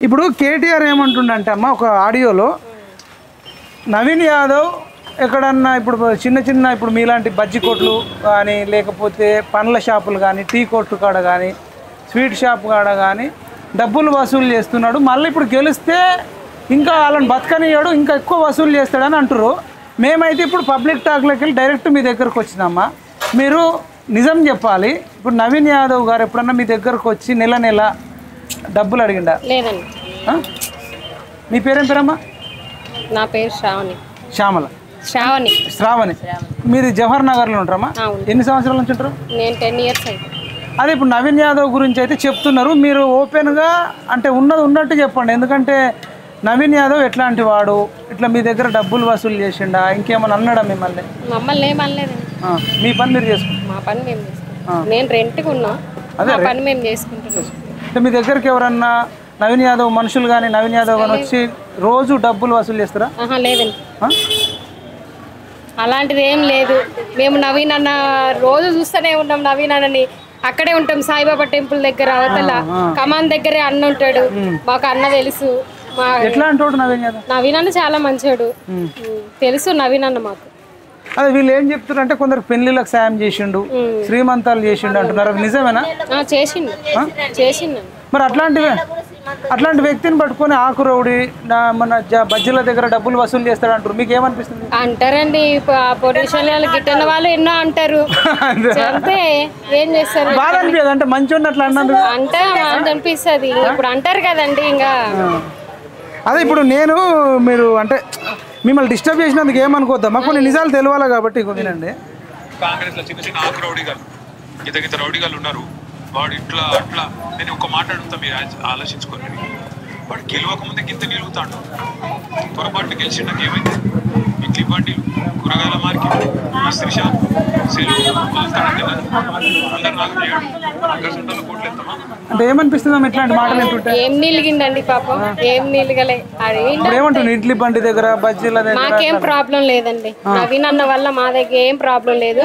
ఇప్పుడు కేటీఆర్ ఏమంటుండంటే అమ్మ ఒక ఆడియోలో నవీన్ యాదవ్ ఎక్కడన్నా ఇప్పుడు చిన్న చిన్న ఇప్పుడు మీలాంటి బజ్జీ కొట్లు కానీ లేకపోతే పండ్ల షాపులు కానీ టీ కొట్టు కాడ కానీ స్వీట్ షాప్ కాడ కానీ డబ్బులు వసూలు చేస్తున్నాడు, మళ్ళీ ఇప్పుడు గెలిస్తే ఇంకా వాళ్ళని బతకనియాడు ఇంకా ఎక్కువ వసూలు చేస్తాడని అంటారు. మేమైతే ఇప్పుడు పబ్లిక్ టాక్లోకి వెళ్ళి డైరెక్ట్ మీ దగ్గరకు వచ్చినామా, మీరు నిజం చెప్పాలి. ఇప్పుడు నవీన్ యాదవ్ గారు ఎప్పుడన్నా మీ దగ్గరకు వచ్చి నెల నెల డబ్బులు అడిగిండా? లేదండి. మీ పేరేం పేరమ్మా? నా పేరు శ్రావణి. శ్యామల శ్రావణి. మీది జవహర్ నగర్లో ఉంటారమ్మా? ఎన్ని సంవత్సరాల నుంచి ఉంటారు? నేను 10 years అయితే. అదే ఇప్పుడు నవీన్ యాదవ్ గురించి అయితే చెప్తున్నారు, మీరు ఓపెన్గా అంటే ఉన్నది ఉన్నట్టు చెప్పండి. ఎందుకంటే నవీన్ యాదవ్ ఎట్లాంటి వాడు, ఇట్లా మీ దగ్గర డబ్బులు వసూలు చేసిండా, ఇంకేమన్నా అన్నాడా మిమ్మల్ని? మమ్మల్ని ఏమనలేదండి. మీ పని మీరు చేసుకుంటారు? మా పని మేము చేసుకుంటాం. నేను రెంట్కి ఉన్నా, అదే పని మేము చేసుకుంటున్నాం. అంటే మీ దగ్గరికి ఎవరన్నా నవీన్ యాదవ్ మనుషులు కానీ నవీన్ యాదవ్ కానీ వచ్చి రోజు డబ్బులు వసూలు చేస్తారా? లేదండి, అలాంటిది ఏం లేదు. మేము నవీన్ అన్న రోజు చూస్తూనే ఉన్నాం. నవీన్ అన్నని అక్కడే ఉంటాం, సాయిబాబా టెంపుల్ దగ్గర అవతల కమాన్ దగ్గరే అన్న ఉంటాడు. మాకు అన్న తెలుసు. నవీన్ అన్న చాలా మంచోడు, తెలుసు నవీన్ అన్న మాకు. అదే వీళ్ళు ఏం చెప్తున్నారు అంటే కొందరు పెళ్లిళ్ళకి సాయం చేసిండు, శ్రీమంతాలు చేసిండు అంటున్నారు, అది నిజమేనా? చేసిండు. మరి అట్లాంటి వ్యక్తిని పట్టుకొని ఆకురౌడి మన బజ్జీల దగ్గర డబ్బులు వసూలు చేస్తాడు అంటారు, మీకు ఏమనిపిస్తుంది? అంటారండి, పొలిటిషియన్ వాళ్ళు గిట్టని వాళ్ళు ఎన్నో అంటారు. అంటే ఏం చేస్తారు? బాధ అనిపించదు అంటే మంచి ఉన్నట్లు అన్నారు అంటే అనిపిస్తుంది. ఇప్పుడు అంటారు కదండి. ఇంకా అదే ఇప్పుడు మీరు అంటే మిమ్మల్ని డిస్టర్బ్ చేసినందుకు ఏమనుకోద్దాం, మాకు కొన్ని నిజాలు తెలియాలి కాబట్టి వినండి. కాంగ్రెస్ లో చిన్న చిన్న ఆకు రౌడీగాలు గిత రౌడీగాలు ఉన్నారు. వాడు ఇట్లా అట్లా నేను ఒక మాట అడుగుతా, మీరు ఆలోచించుకోండి. వాడు గెలవక ముందే గింత నిలుగుతాడు, పొరపాటు గెలిచి నాకు ఏమైంది? ఇడ్లీ బండిలు, కూరగాయల మార్కెట్, ఇస్త్రీ షాప్, అంటే ఏమనిపిస్తుందా ఇట్లాంటి మాటలు వింటుంటే? ఏం నిలిగిందండి పాపం, ఏం నిలగలే. ఏమంటుంది ఇడ్లీ బండి దగ్గర బజ్జీల దగ్గర? మాకేం ప్రాబ్లం లేదండి. నవీన్ అన్న వల్ల మా దగ్గర ఏం ప్రాబ్లం లేదు.